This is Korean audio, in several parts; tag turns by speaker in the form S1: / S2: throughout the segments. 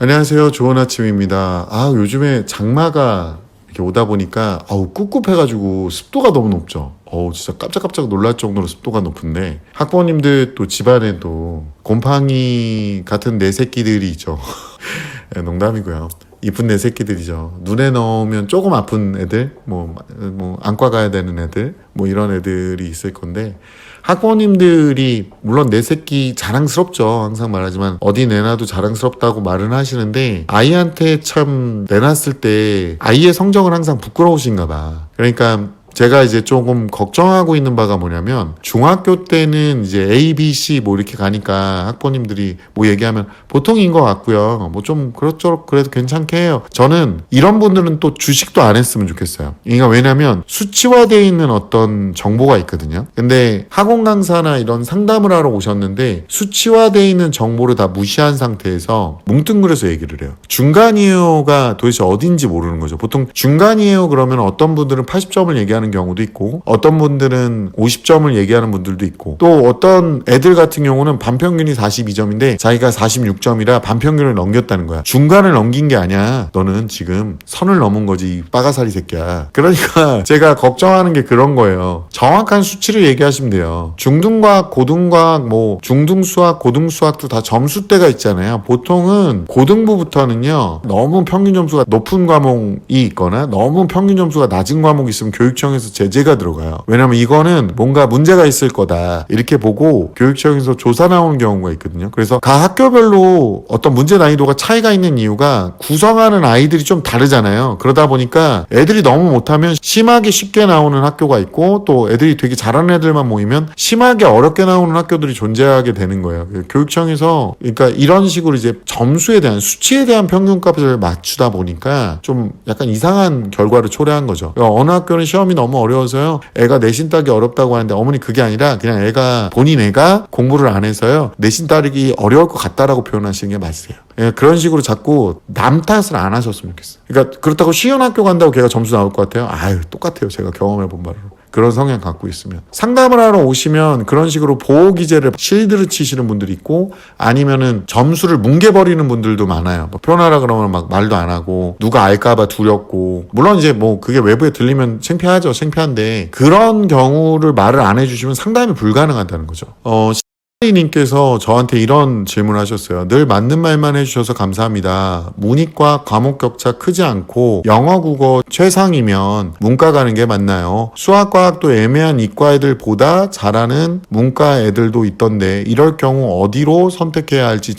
S1: 안녕하세요. 좋은 아침입니다. 요즘에 장마가 이렇게 오다 보니까 꿉꿉해가지고 습도가 너무 높죠. 진짜 깜짝깜짝 놀랄 정도로 습도가 높은데 학부모님들 또 집안에도 곰팡이 같은 내 새끼들이 있죠. 네, 농담이고요. 이쁜 내 새끼들이죠. 눈에 넣으면 조금 아픈 애들, 안과 가야 되는 애들, 이런 애들이 있을 건데, 학부모님들이 물론 내 새끼 자랑스럽죠. 항상 말하지만 어디 내놔도 자랑스럽다고 말은 하시는데, 아이한테 참 내놨을 때 아이의 성적은 항상 부끄러우신가 봐. 그러니까 제가 이제 조금 걱정하고 있는 바가 뭐냐면, 중학교 때는 이제 A, B, C 이렇게 가니까 학부모님들이 얘기하면 보통인 것 같고요. 좀 그렇죠. 그래도 괜찮게 해요. 저는 이런 분들은 또 주식도 안 했으면 좋겠어요. 그러니까 왜냐면 수치화되어 있는 어떤 정보가 있거든요. 근데 학원 강사나 이런 상담을 하러 오셨는데 수치화되어 있는 정보를 다 무시한 상태에서 뭉뚱그려서 얘기를 해요. 중간이에요가 도대체 어딘지 모르는 거죠. 보통 중간이에요 그러면 어떤 분들은 80점을 얘기하는 경우도 있고 어떤 분들은 50점을 얘기하는 분들도 있고 또 어떤 애들 같은 경우는 반평균이 42점인데 자기가 46점이라 반평균을 넘겼다는 거야. 중간을 넘긴 게 아니야. 너는 지금 선을 넘은 거지 이 빠가사리 새끼야. 그러니까 제가 걱정하는 게 그런 거예요. 정확한 수치를 얘기하시면 돼요. 중등과학, 고등과학, 중등수학, 고등수학도 다 점수대가 있잖아요. 보통은 고등부부터는요 너무 평균 점수가 높은 과목이 있거나 너무 평균 점수가 낮은 과목이 있으면 교육청에서 제재가 들어가요. 왜냐면 이거는 뭔가 문제가 있을 거다 이렇게 보고 교육청에서 조사 나오는 경우가 있거든요. 그래서 각 학교별로 어떤 문제 난이도가 차이가 있는 이유가 구성하는 아이들이 좀 다르잖아요. 그러다 보니까 애들이 너무 못하면 심하게 쉽게 나오는 학교가 있고 또 애들이 되게 잘하는 애들만 모이면 심하게 어렵게 나오는 학교들이 존재하게 되는 거예요. 교육청에서 그러니까 이런 식으로 이제 점수에 대한 수치에 대한 평균값을 맞추다 보니까 좀 약간 이상한 결과를 초래한 거죠. 그러니까 어느 학교는 시험이 너무 어려워서요 애가 내신 따기 어렵다고 하는데 어머니 그게 아니라 그냥 본인 애가 공부를 안 해서요 내신 따르기 어려울 것 같다라고 표현하시는 게 맞으세요. 그런 식으로 자꾸 남 탓을 안 하셨으면 좋겠어요. 그러니까 그렇다고 쉬운 학교 간다고 걔가 점수 나올 것 같아요? 똑같아요. 제가 경험해 본 바로. 그런 성향 갖고 있으면 상담을 하러 오시면 그런 식으로 보호 기제를 실드를 치시는 분들이 있고 아니면은 점수를 뭉개버리는 분들도 많아요. 표현하라 그러면 막 말도 안 하고 누가 알까봐 두렵고 물론 이제 그게 외부에 들리면 창피하죠. 창피한데 그런 경우를 말을 안 해주시면 상담이 불가능하다는 거죠. 님께서 저한테 이런 질문을 하셨어요. 늘 맞는 말만 해주셔서 감사합니다. 문이과 과목 격차 크지 않고 영어 국어 최상이면 문과 가는 게 맞나요? 수학 과학도 애매한 이과 애들보다 잘하는 문과 애들도 있던데 이럴 경우 어디로 선택해야 할지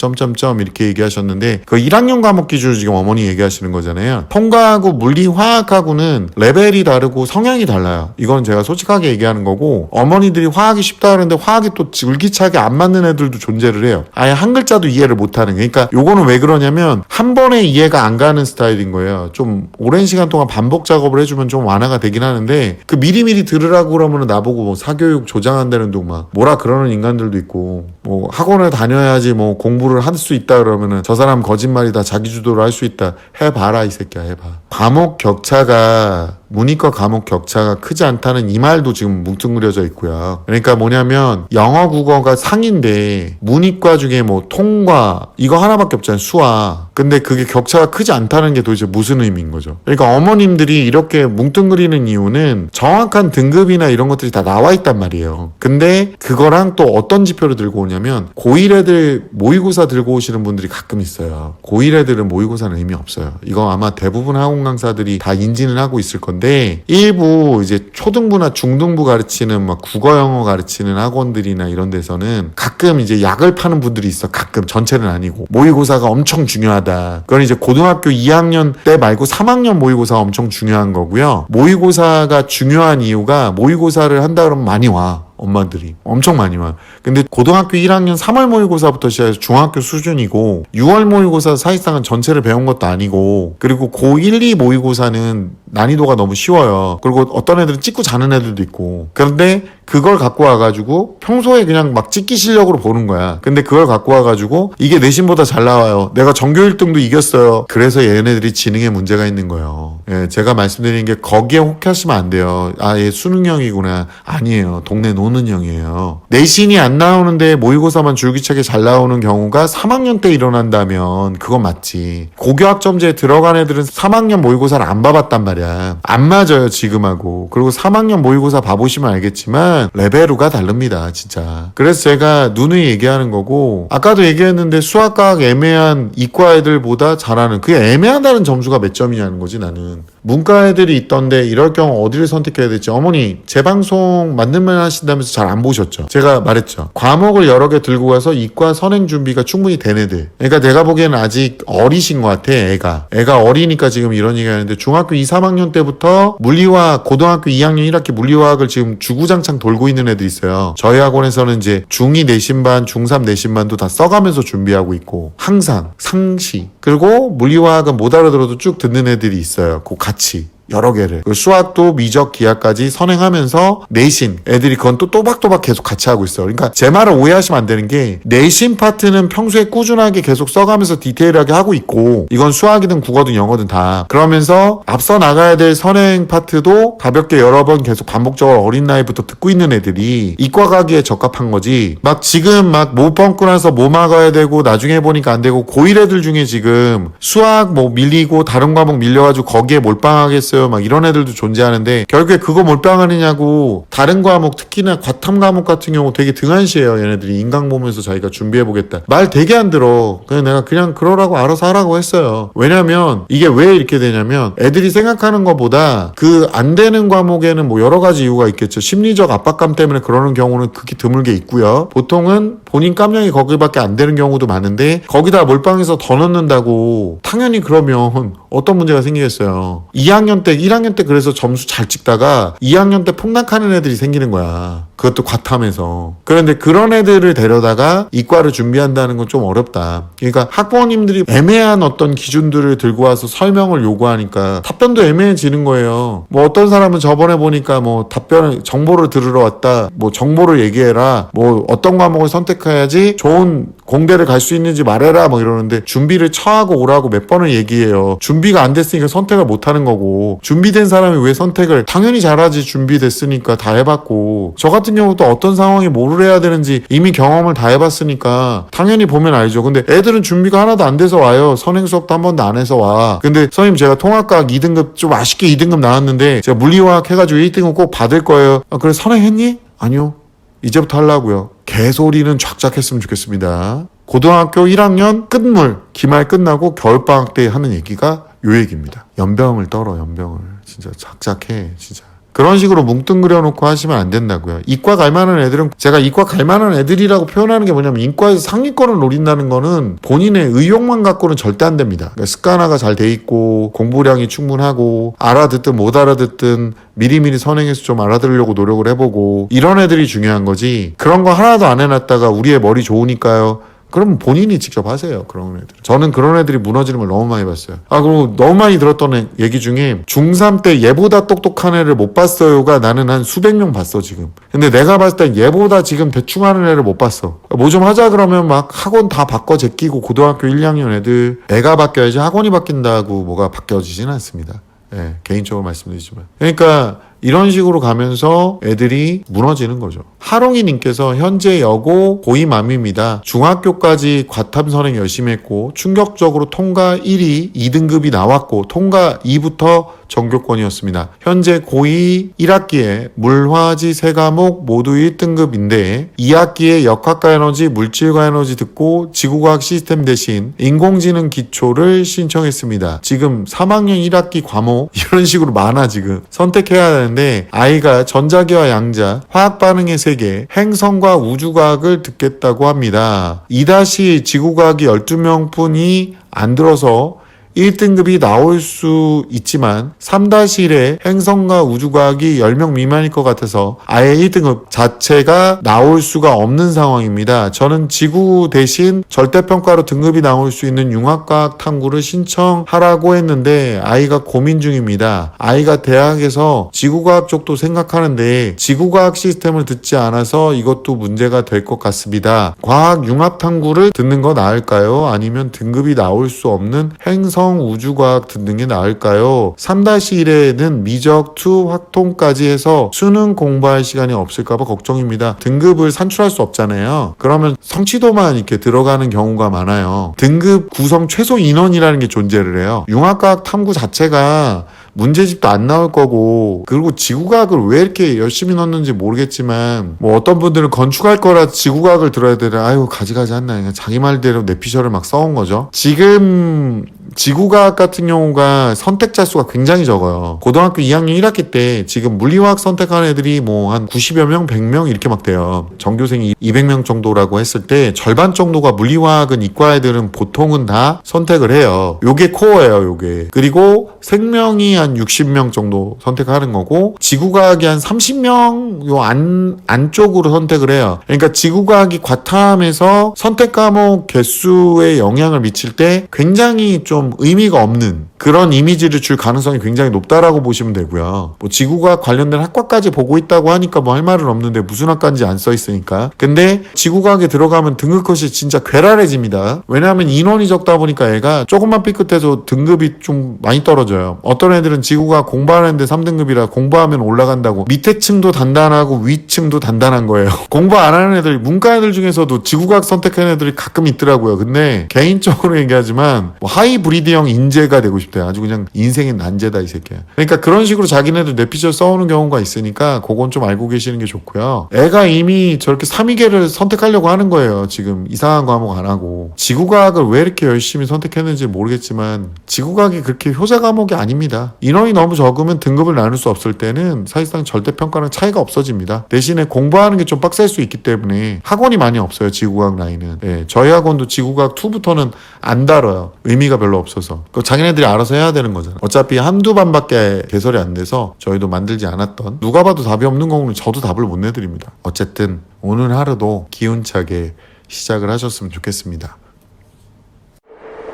S1: 이렇게 얘기하셨는데 그 1학년 과목 기준으로 지금 어머니 얘기하시는 거잖아요. 통과하고 물리 화학하고는 레벨이 다르고 성향이 달라요. 이건 제가 솔직하게 얘기하는 거고 어머니들이 화학이 쉽다 그러는데 화학이 또 줄기차게 안 맞는 애들도 존재를 해요. 아예 한 글자도 이해를 못하는. 그러니까 요거는 왜 그러냐면 한 번에 이해가 안 가는 스타일인 거예요. 좀 오랜 시간 동안 반복 작업을 해주면 좀 완화가 되긴 하는데 그 미리미리 들으라고 그러면 나보고 사교육 조장한다는 둥 막 뭐라 그러는 인간들도 있고 학원을 다녀야지 공부를 할 수 있다 그러면은 저 사람 거짓말이다 자기 주도를 할 수 있다. 해봐라 이 새끼야 해봐. 과목 격차가 문이과 과목 격차가 크지 않다는 이 말도 지금 뭉뚱그려져 있고요. 그러니까 뭐냐면 영어 국어가 상인데 문이과 중에 통과 이거 하나밖에 없잖아요. 수학. 근데 그게 격차가 크지 않다는 게 도대체 무슨 의미인 거죠. 그러니까 어머님들이 이렇게 뭉뚱그리는 이유는 정확한 등급이나 이런 것들이 다 나와 있단 말이에요. 근데 그거랑 또 어떤 지표를 들고 오냐면 고1 애들 모의고사 들고 오시는 분들이 가끔 있어요. 고1 애들은 모의고사는 의미 없어요. 이거 아마 대부분 학원 강사들이 다 인지는 하고 있을 건데 일부 이제 초등부나 중등부 가르치는 국어 영어 가르치는 학원들이나 이런 데서는 가끔 이제 약을 파는 분들이 있어. 가끔 전체는 아니고 모의고사가 엄청 중요하다. 그건 이제 고등학교 2학년 때 말고 3학년 모의고사가 엄청 중요한 거고요. 모의고사가 중요한 이유가 모의고사를 한다 그러면 많이 와. 엄마들이 엄청 많이 와. 근데 고등학교 1학년 3월 모의고사부터 시작해서 중학교 수준이고 6월 모의고사 사실상은 전체를 배운 것도 아니고 그리고 고1, 2 모의고사는 난이도가 너무 쉬워요. 그리고 어떤 애들은 찍고 자는 애들도 있고 그런데 그걸 갖고 와가지고 평소에 그냥 막 찍기 실력으로 보는 거야. 근데 그걸 갖고 와가지고 이게 내신보다 잘 나와요. 내가 전교 1등도 이겼어요. 그래서 얘네들이 지능에 문제가 있는 거예요. 제가 말씀드리는 게 거기에 혹하시면 안 돼요. 얘 수능형이구나. 아니에요. 동네 노는 오는 형이에요. 내신이 안 나오는데 모의고사만 줄기차게 잘 나오는 경우가 3학년 때 일어난다면 그건 맞지. 고교학점제에 들어간 애들은 3학년 모의고사를 안 봐봤단 말이야. 안 맞아요 지금하고. 그리고 3학년 모의고사 봐보시면 알겠지만 레벨우가 다릅니다 진짜. 그래서 제가 누누이 얘기하는 거고, 아까도 얘기했는데 수학과학 애매한 이과 애들보다 잘하는, 그게 애매하다는 점수가 몇 점이냐는 거지. 나는 문과 애들이 있던데 이럴 경우 어디를 선택해야 될지. 어머니 제 방송 맞는 말 하신다면서 잘 안 보셨죠? 제가 말했죠. 과목을 여러 개 들고 가서 이과 선행 준비가 충분히 된 애들. 그러니까 내가 보기에는 아직 어리신 것 같아. 애가 어리니까 지금 이런 얘기 하는데, 중학교 2, 3학년 때부터 물리화학, 고등학교 2학년 1학기 물리화학을 지금 주구장창 돌고 있는 애들이 있어요. 저희 학원에서는 이제 중2 내신반, 중3 내신반도 다 써가면서 준비하고 있고, 항상 상시, 그리고 물리화학은 못 알아들어도 쭉 듣는 애들이 있어요. 그 같이 여러 개를. 수학도 미적 기하까지 선행하면서 내신 애들이 그건 또 또박또박 계속 같이 하고 있어. 그러니까 제 말을 오해하시면 안 되는 게, 내신 파트는 평소에 꾸준하게 계속 써가면서 디테일하게 하고 있고, 이건 수학이든 국어든 영어든 다 그러면서 앞서 나가야 될 선행 파트도 가볍게 여러 번 계속 반복적으로 어린 나이부터 듣고 있는 애들이 이과 가기에 적합한 거지. 막 지금 막 못 뽑고 나서 뭐 막아야 되고 나중에 보니까 안 되고, 고1 애들 중에 지금 수학 뭐 밀리고 다른 과목 밀려가지고 거기에 몰빵하겠어요 막 이런 애들도 존재하는데, 결국에 그거 몰빵하느냐고 다른 과목, 특히나 과탐 과목 같은 경우 되게 등한시해요. 얘네들이 인강 보면서 자기가 준비해보겠다 말 되게 안 들어. 그냥 내가 그냥 그러라고 알아서 하라고 했어요. 왜냐면 이게 왜 이렇게 되냐면, 애들이 생각하는 것보다 그 안 되는 과목에는 뭐 여러 가지 이유가 있겠죠. 심리적 압박감 때문에 그러는 경우는 극히 드물게 있고요. 보통은 본인 깜냥이 거기밖에 안 되는 경우도 많은데, 거기다 몰빵해서 더 넣는다고 당연히 그러면 어떤 문제가 생기겠어요. 2학년 때 1학년 때 그래서 점수 잘 찍다가 2학년 때 폭락하는 애들이 생기는 거야. 그것도 과탐해서. 그런데 그런 애들을 데려다가 이과를 준비한다는 건 좀 어렵다. 그러니까 학부모님들이 애매한 어떤 기준들을 들고 와서 설명을 요구하니까 답변도 애매해지는 거예요. 뭐 어떤 사람은 저번에 보니까 뭐 답변, 정보를 들으러 왔다, 뭐 정보를 얘기해라, 뭐 어떤 과목을 선택해야지 좋은 공대를 갈 수 있는지 말해라 뭐 이러는데, 준비를 처하고 오라고 몇 번을 얘기해요. 준비가 안 됐으니까 선택을 못 하는 거고, 준비된 사람이 왜 선택을, 당연히 잘하지. 준비됐으니까 다 해봤고. 저 같은 경우도 어떤 상황에 뭐를 해야 되는지 이미 경험을 다 해봤으니까 당연히 보면 알죠. 근데 애들은 준비가 하나도 안 돼서 와요. 선행 수업도 한 번도 안 해서 와. 근데 선생님 제가 통합과학 2등급 좀 아쉽게 2등급 나왔는데 제가 물리화학 해가지고 1등급 꼭 받을 거예요. 그래 선행했니? 아니요. 이제부터 하려고요. 개소리는 쫙쫙 했으면 좋겠습니다. 고등학교 1학년 끝물, 기말 끝나고 겨울방학 때 하는 얘기가 요 얘기입니다. 연병을 떨어, 연병을. 진짜 작작해, 진짜. 그런 식으로 뭉뚱그려 놓고 하시면 안 된다고요. 이과 갈 만한 애들은, 제가 이과 갈 만한 애들이라고 표현하는 게 뭐냐면, 이과에서 상위권을 노린다는 거는 본인의 의욕만 갖고는 절대 안 됩니다. 그러니까 습관화가 잘 돼 있고, 공부량이 충분하고, 알아듣든 못 알아듣든 미리미리 선행해서 좀 알아들으려고 노력을 해보고, 이런 애들이 중요한 거지. 그런 거 하나도 안 해놨다가 우리의 머리 좋으니까요, 그럼 본인이 직접 하세요. 그런 애들. 저는 그런 애들이 무너지는 걸 너무 많이 봤어요. 그리고 너무 많이 들었던 얘기 중에, 중3 때 얘보다 똑똑한 애를 못 봤어요가 나는 한 수백 명 봤어 지금. 근데 내가 봤을 땐 얘보다 지금 대충 하는 애를 못 봤어. 뭐 좀 하자 그러면 막 학원 다 바꿔 제끼고, 고등학교 1, 2학년 애들 애가 바뀌어야지 학원이 바뀐다고 뭐가 바뀌어지진 않습니다. 예, 개인적으로 말씀드리지만. 그러니까 이런 식으로 가면서 애들이 무너지는 거죠. 하롱이님께서 현재 여고 고2맘입니다. 중학교까지 과탐 선행 열심히 했고 충격적으로 통과 1위 2등급이 나왔고 통과 2부터 전교권이었습니다. 현재 고2 1학기에 물화지 3과목 모두 1등급인데 2학기에 역학과 에너지, 물질과 에너지 듣고 지구과학 시스템 대신 인공지능 기초를 신청했습니다. 지금 3학년 1학기 과목 이런 식으로 많아 지금. 선택해야 하는데 아이가 전자기와 양자, 화학 반응의 세계, 행성과 우주과학을 듣겠다고 합니다. 2- 지구과학이 12명뿐이 안 들어서 1등급이 나올 수 있지만 3-1에 행성과 우주과학이 10명 미만일 것 같아서 아예 1등급 자체가 나올 수가 없는 상황입니다. 저는 지구 대신 절대평가로 등급이 나올 수 있는 융합과학 탐구를 신청하라고 했는데 아이가 고민 중입니다. 아이가 대학에서 지구과학 쪽도 생각하는데 지구과학 시스템을 듣지 않아서 이것도 문제가 될 것 같습니다. 과학 융합 탐구를 듣는 거 나을까요? 아니면 등급이 나올 수 없는 행성 구성 우주과학 듣는 게 나을까요? 3-1에는 미적, 투, 확통까지 해서 수능 공부할 시간이 없을까봐 걱정입니다. 등급을 산출할 수 없잖아요. 그러면 성취도만 이렇게 들어가는 경우가 많아요. 등급 구성 최소 인원이라는 게 존재를 해요. 융합과학 탐구 자체가 문제집도 안 나올 거고, 그리고 지구과학을 왜 이렇게 열심히 넣는지 모르겠지만 뭐 어떤 분들은 건축할 거라 지구과학을 들어야 되나, 아유 가지가지 한다, 그냥 자기 말대로 내피셜을 막 써온 거죠. 지금 지구과학 같은 경우가 선택자 수가 굉장히 적어요. 고등학교 2학년 1학기 때 지금 물리화학 선택한 애들이 뭐 한 90여 명, 100명 이렇게 막 돼요. 전교생이 200명 정도라고 했을 때 절반 정도가 물리화학은, 이과 애들은 보통은 다 선택을 해요. 요게 코어예요, 요게. 그리고 생명이 한 60명 정도 선택하는 거고, 지구과학이 한 30명 요 안쪽으로 선택을 해요. 그러니까 지구과학이 과탐에서 선택 과목 개수에 영향을 미칠 때 굉장히 좀 의미가 없는 그런 이미지를 줄 가능성이 굉장히 높다라고 보시면 되고요. 뭐 지구과학 관련된 학과까지 보고 있다고 하니까 뭐 할 말은 없는데, 무슨 학과인지 안 써 있으니까. 근데 지구과학에 들어가면 등급 컷이 진짜 괴랄해집니다. 왜냐하면 인원이 적다 보니까 애가 조금만 삐끗해서 등급이 좀 많이 떨어져요. 어떤 애들은 지구과학 공부하는데 3등급이라 공부하면 올라간다고 밑에 층도 단단하고 위층도 단단한 거예요. 공부 안 하는 애들, 문과 애들 중에서도 지구과학 선택하는 애들이 가끔 있더라고요. 근데 개인적으로 얘기하지만 뭐 하이브리드형 인재가 되고 싶대요. 아주 그냥 인생의 난제다 이 새끼야. 그러니까 그런 식으로 자기네들 뇌피셜 써오는 경우가 있으니까 그건 좀 알고 계시는 게 좋고요. 애가 이미 저렇게 3위계를 선택하려고 하는 거예요. 지금 이상한 과목 안 하고. 지구과학을 왜 이렇게 열심히 선택했는지 모르겠지만 지구과학이 그렇게 효자 과목이 아닙니다. 인원이 너무 적으면 등급을 나눌 수 없을 때는 사실상 절대평가랑 차이가 없어집니다. 대신에 공부하는 게 좀 빡셀 수 있기 때문에 학원이 많이 없어요. 지구과학 라인은. 네, 저희 학원도 지구과학 2부터는 안 다뤄요. 의미가 별로 없어서. 자기네들이 알아서 해야 되는 거잖아. 어차피 한두 반밖에 개설이 안 돼서 저희도 만들지 않았던, 누가 봐도 답이 없는 거는 저도 답을 못 내드립니다. 어쨌든 오늘 하루도 기운차게 시작을 하셨으면 좋겠습니다.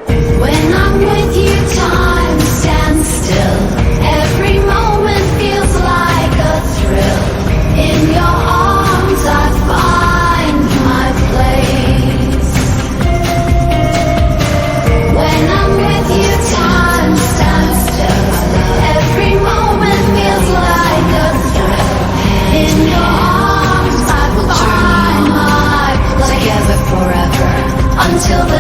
S2: When I'm with you, time stands still. Every moment feels like a thrill. In your arms, I find my place. When I'm with you, time stands still. Every moment feels like a thrill. In your arms, I find my place. Together forever until the